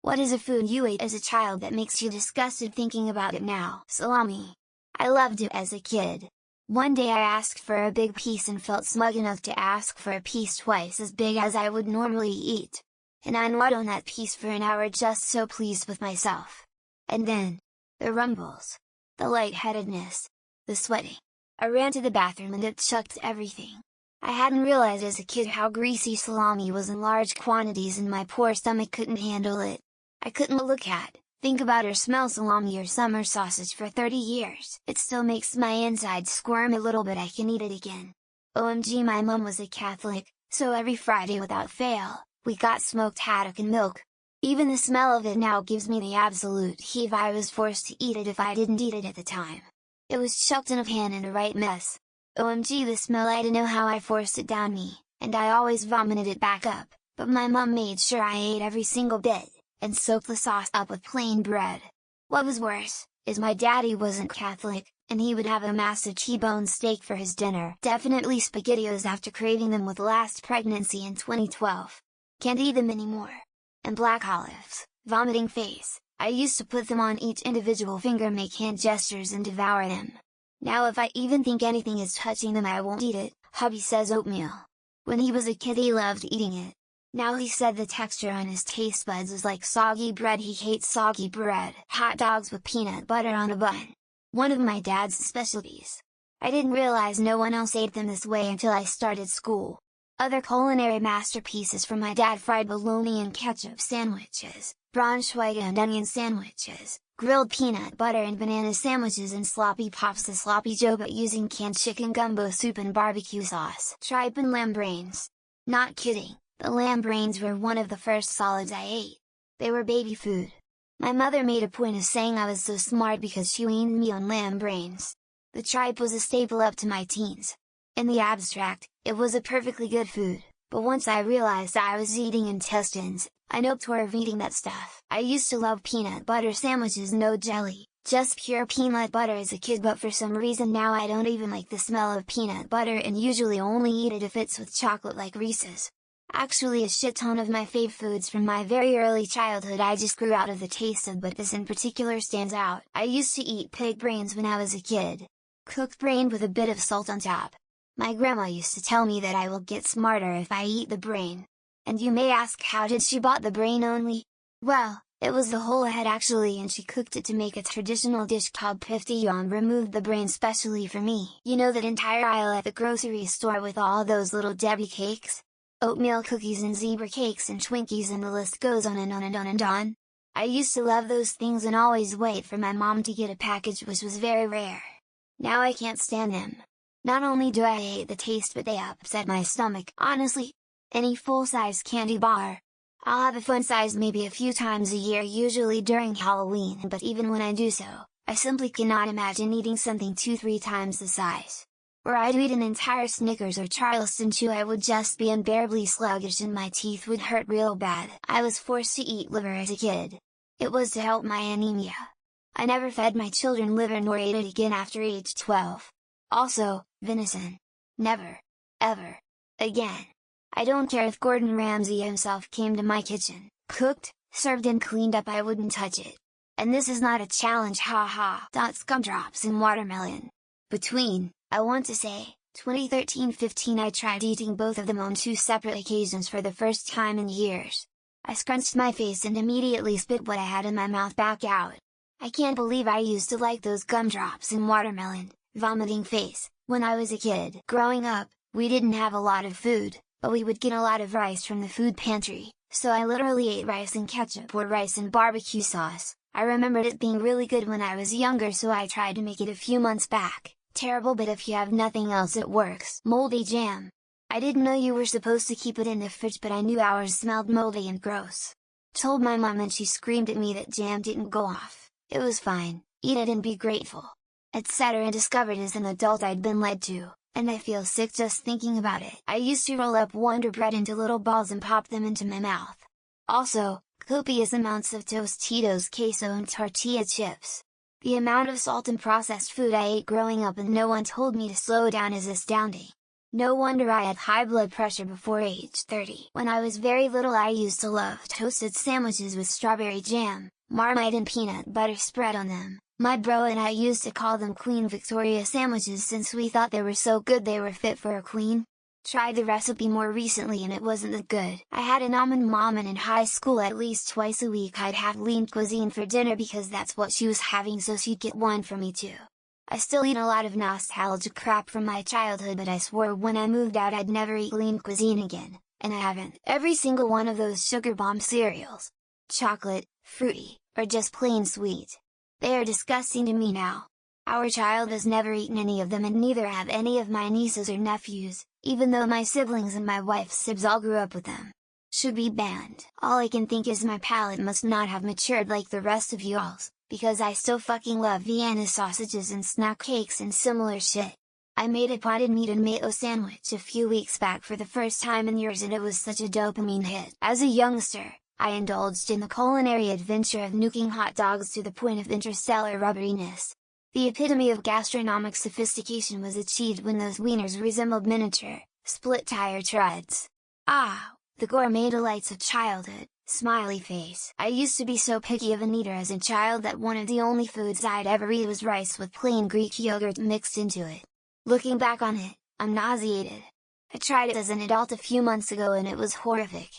What is a food you ate as a child that makes you disgusted thinking about it now? Salami. I loved it as a kid. One day I asked for a big piece and felt smug enough to ask for a piece twice as big as I would normally eat. And I gnawed on that piece for an hour just so pleased with myself. And then, the rumbles. The lightheadedness. The sweating. I ran to the bathroom and it chucked everything. I hadn't realized as a kid how greasy salami was in large quantities and my poor stomach couldn't handle it. I couldn't look at, think about or smell salami or summer sausage for 30 years. It still makes my insides squirm a little but I can eat it again. OMG, my mom was a Catholic, so every Friday without fail, we got smoked haddock and milk. Even the smell of it now gives me the absolute heave. I was forced to eat it if I didn't eat it at the time. It was chucked in a pan in a right mess. OMG, the smell, I don't know how I forced it down me, and I always vomited it back up, but my mom made sure I ate every single bit, and soaked the sauce up with plain bread. What was worse, is my daddy wasn't Catholic, and he would have a massive T-bone steak for his dinner. Definitely SpaghettiOs after craving them with last pregnancy in 2012. Can't eat them anymore. And black olives, vomiting face, I used to put them on each individual finger, make hand gestures and devour them. Now if I even think anything is touching them I won't eat it. Hubby says oatmeal. When he was a kid he loved eating it. Now he said the texture on his taste buds is like soggy bread. He hates soggy bread. Hot dogs with peanut butter on a bun. One of my dad's specialties. I didn't realize no one else ate them this way until I started school. Other culinary masterpieces from my dad: fried bologna and ketchup sandwiches, Braunschweiger and onion sandwiches, grilled peanut butter and banana sandwiches, and sloppy pops, the sloppy joe but using canned chicken gumbo soup and barbecue sauce. Tripe and lamb brains. Not kidding. The lamb brains were one of the first solids I ate. They were baby food. My mother made a point of saying I was so smart because she weaned me on lamb brains. The tripe was a staple up to my teens. In the abstract, it was a perfectly good food, but once I realized I was eating intestines, I noped toward of eating that stuff. I used to love peanut butter sandwiches, no jelly, just pure peanut butter as a kid, but for some reason now I don't even like the smell of peanut butter and usually only eat it if it's with chocolate like Reese's. Actually a shit ton of my fave foods from my very early childhood I just grew out of the taste of, but this in particular stands out. I used to eat pig brains when I was a kid. Cooked brain with a bit of salt on top. My grandma used to tell me that I will get smarter if I eat the brain. And you may ask, how did she bought the brain only? Well, it was the whole head actually, and she cooked it to make a traditional dish called piftiyon, removed the brain specially for me. You know that entire aisle at the grocery store with all those little Debbie cakes? Oatmeal cookies and zebra cakes and Twinkies, and the list goes on and on and on and on. I used to love those things and always wait for my mom to get a package, which was very rare. Now I can't stand them. Not only do I hate the taste, but they upset my stomach. Honestly, any full-size candy bar. I'll have a fun size maybe a few times a year, usually during Halloween, but even when I do so, I simply cannot imagine eating something 2-3 times the size. Or I'd eat an entire Snickers or Charleston Chew, I would just be unbearably sluggish and my teeth would hurt real bad. I was forced to eat liver as a kid. It was to help my anemia. I never fed my children liver nor ate it again after age 12. Also, venison. Never. Ever. Again. I don't care if Gordon Ramsay himself came to my kitchen, cooked, served and cleaned up, I wouldn't touch it. And this is not a challenge, haha. Gumdrops and watermelon. Between, I want to say, 2013-15 I tried eating both of them on 2 separate occasions for the first time in years. I scrunched my face and immediately spit what I had in my mouth back out. I can't believe I used to like those gumdrops and watermelon, vomiting face, when I was a kid. Growing up, we didn't have a lot of food, but we would get a lot of rice from the food pantry, so I literally ate rice and ketchup or rice and barbecue sauce. I remembered it being really good when I was younger, so I tried to make it a few months back. Terrible, but if you have nothing else it works. Moldy jam. I didn't know you were supposed to keep it in the fridge, but I knew ours smelled moldy and gross. Told my mom and she screamed at me that jam didn't go off. It was fine, eat it and be grateful. Etc. Discovered as an adult I'd been lied to, and I feel sick just thinking about it. I used to roll up Wonder Bread into little balls and pop them into my mouth. Also, copious amounts of Tostitos, queso and tortilla chips. The amount of salt and processed food I ate growing up and no one told me to slow down is astounding. No wonder I had high blood pressure before age 30. When I was very little I used to love toasted sandwiches with strawberry jam, Marmite and peanut butter spread on them. My bro and I used to call them Queen Victoria sandwiches since we thought they were so good they were fit for a queen. Tried the recipe more recently and it wasn't that good. I had an almond mom and in high school at least twice a week I'd have lean cuisine for dinner because that's what she was having, so she'd get one for me too. I still eat a lot of nostalgia crap from my childhood, but I swore when I moved out I'd never eat lean cuisine again, and I haven't. Every single one of those sugar bomb cereals. Chocolate, fruity, or just plain sweet. They are disgusting to me now. Our child has never eaten any of them and neither have any of my nieces or nephews, even though my siblings and my wife's sibs all grew up with them. Should be banned. All I can think is my palate must not have matured like the rest of y'all's, because I still fucking love Vienna sausages and snack cakes and similar shit. I made a potted meat and mayo sandwich a few weeks back for the first time in years and it was such a dopamine hit. As a youngster, I indulged in the culinary adventure of nuking hot dogs to the point of interstellar rubberiness. The epitome of gastronomic sophistication was achieved when those wieners resembled miniature, split-tire treads. Ah, the gourmet delights of childhood. Smiley face. I used to be so picky of an eater as a child that one of the only foods I'd ever eat was rice with plain Greek yogurt mixed into it. Looking back on it, I'm nauseated. I tried it as an adult a few months ago and it was horrific.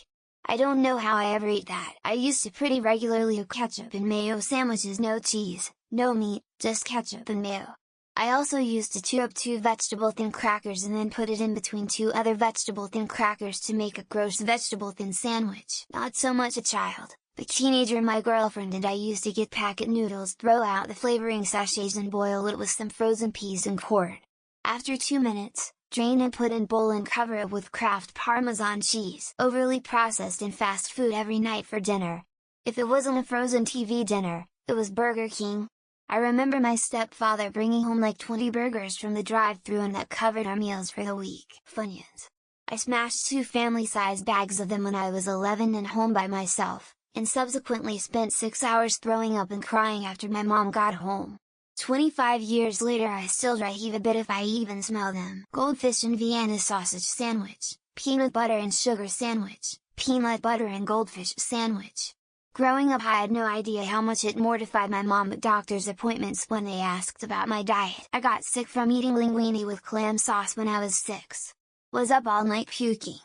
I don't know how I ever ate that. I used to pretty regularly have ketchup and mayo sandwiches, no cheese, no meat, just ketchup and mayo. I also used to chew up 2 vegetable thin crackers and then put it in between 2 other vegetable thin crackers to make a gross vegetable thin sandwich. Not so much a child, but teenager. My girlfriend and I used to get packet noodles, throw out the flavoring sachets and boil it with some frozen peas and corn. After 2 minutes, drain and put in bowl and cover it with Kraft Parmesan cheese. Overly processed and fast food every night for dinner. If it wasn't a frozen TV dinner, it was Burger King. I remember my stepfather bringing home like 20 burgers from the drive-thru and that covered our meals for the week. Funyuns. I smashed 2 family-size bags of them when I was 11 and home by myself, and subsequently spent 6 hours throwing up and crying after my mom got home. 25 years later I still dry heave a bit if I even smell them. Goldfish and Vienna sausage sandwich, peanut butter and sugar sandwich, peanut butter and goldfish sandwich. Growing up I had no idea how much it mortified my mom at doctor's appointments when they asked about my diet. I got sick from eating linguine with clam sauce when I was 6. Was up all night puking.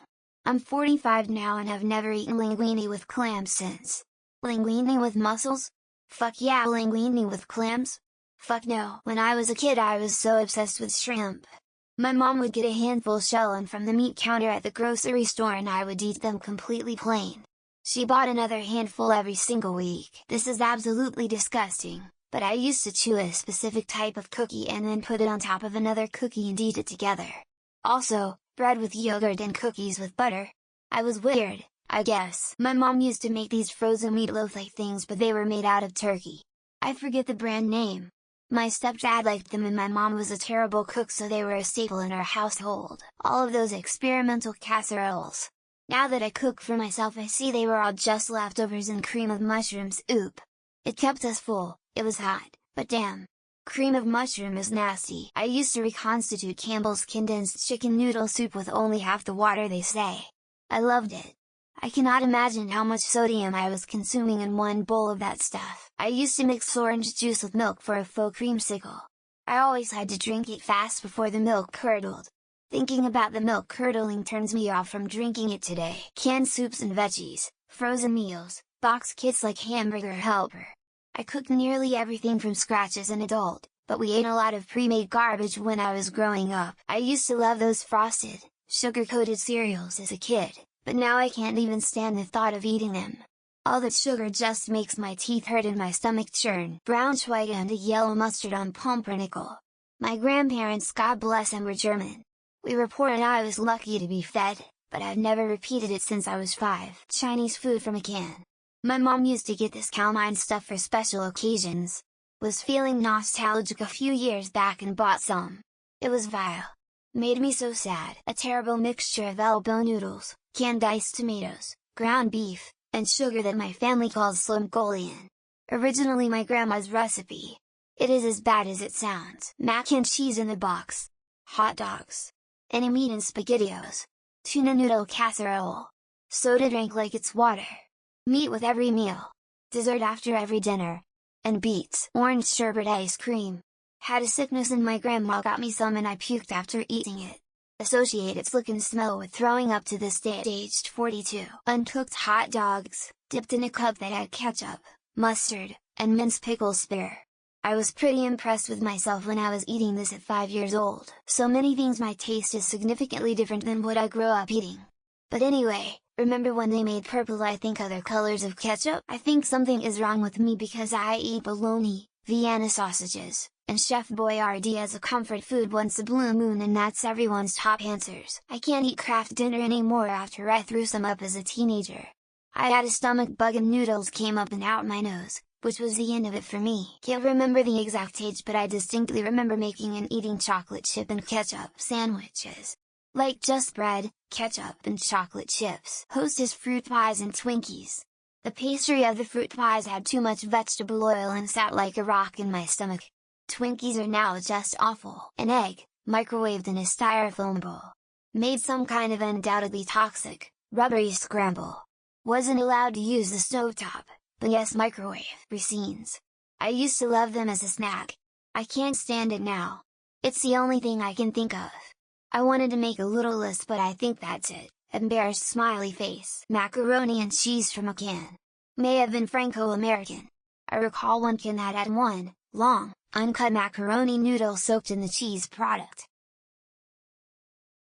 I'm 45 now and have never eaten linguine with clams since. Linguine with mussels? Fuck yeah, linguine with clams? Fuck no. When I was a kid I was so obsessed with shrimp. My mom would get a handful shelling from the meat counter at the grocery store and I would eat them completely plain. She bought another handful every single week. This is absolutely disgusting, but I used to chew a specific type of cookie and then put it on top of another cookie and eat it together. Also, bread with yogurt and cookies with butter. I was weird, I guess. My mom used to make these frozen meatloaf-like things but they were made out of turkey. I forget the brand name. My stepdad liked them and my mom was a terrible cook so they were a staple in our household. All of those experimental casseroles. Now that I cook for myself I see they were all just leftovers and cream of mushrooms. Oop! It kept us full, it was hot, but damn! Cream of mushroom is nasty. I used to reconstitute Campbell's condensed chicken noodle soup with only half the water they say. I loved it. I cannot imagine how much sodium I was consuming in one bowl of that stuff. I used to mix orange juice with milk for a faux creamsicle. I always had to drink it fast before the milk curdled. Thinking about the milk curdling turns me off from drinking it today. Canned soups and veggies, frozen meals, box kits like Hamburger Helper. I cooked nearly everything from scratch as an adult, but we ate a lot of pre-made garbage when I was growing up. I used to love those frosted, sugar-coated cereals as a kid, but now I can't even stand the thought of eating them. All that sugar just makes my teeth hurt and my stomach churn. Brown white and a yellow mustard on pumpernickel. My grandparents, God bless them, were German. We reported I was lucky to be fed, but I've never repeated it since I was 5. Chinese food from a can. My mom used to get this calamine stuff for special occasions. Was feeling nostalgic a few years back and bought some. It was vile. Made me so sad. A terrible mixture of elbow noodles, canned diced tomatoes, ground beef, and sugar that my family calls slumgolian. Originally my grandma's recipe. It is as bad as it sounds. Mac and cheese in the box. Hot dogs. Any meat in SpaghettiOs. Tuna noodle casserole. Soda drink like it's water. Meat with every meal. Dessert after every dinner. And beets. Orange sherbet ice cream. Had a sickness and my grandma got me some and I puked after eating it. Associate its look and smell with throwing up to this day at aged 42. Uncooked hot dogs, dipped in a cup that had ketchup, mustard, and minced pickle spear. I was pretty impressed with myself when I was eating this at 5 years old. So many things my taste is significantly different than what I grew up eating. But anyway, remember when they made purple I think other colors of ketchup? I think something is wrong with me because I eat bologna, Vienna sausages, and Chef Boyardee as a comfort food once a blue moon and that's everyone's top answers. I can't eat Kraft dinner anymore after I threw some up as a teenager. I had a stomach bug and noodles came up and out my nose, which was the end of it for me. Can't remember the exact age but I distinctly remember making and eating chocolate chip and ketchup sandwiches. Like just bread, ketchup and chocolate chips. Hostess fruit pies and Twinkies. The pastry of the fruit pies had too much vegetable oil and sat like a rock in my stomach. Twinkies are now just awful. An egg, microwaved in a styrofoam bowl. Made some kind of undoubtedly toxic, rubbery scramble. Wasn't allowed to use the stovetop, but yes microwave. Racines. I used to love them as a snack. I can't stand it now. It's the only thing I can think of. I wanted to make a little list but I think that's it. Embarrassed smiley face. Macaroni and cheese from a can. May have been Franco-American. I recall one can that had one, long, uncut macaroni noodle soaked in the cheese product.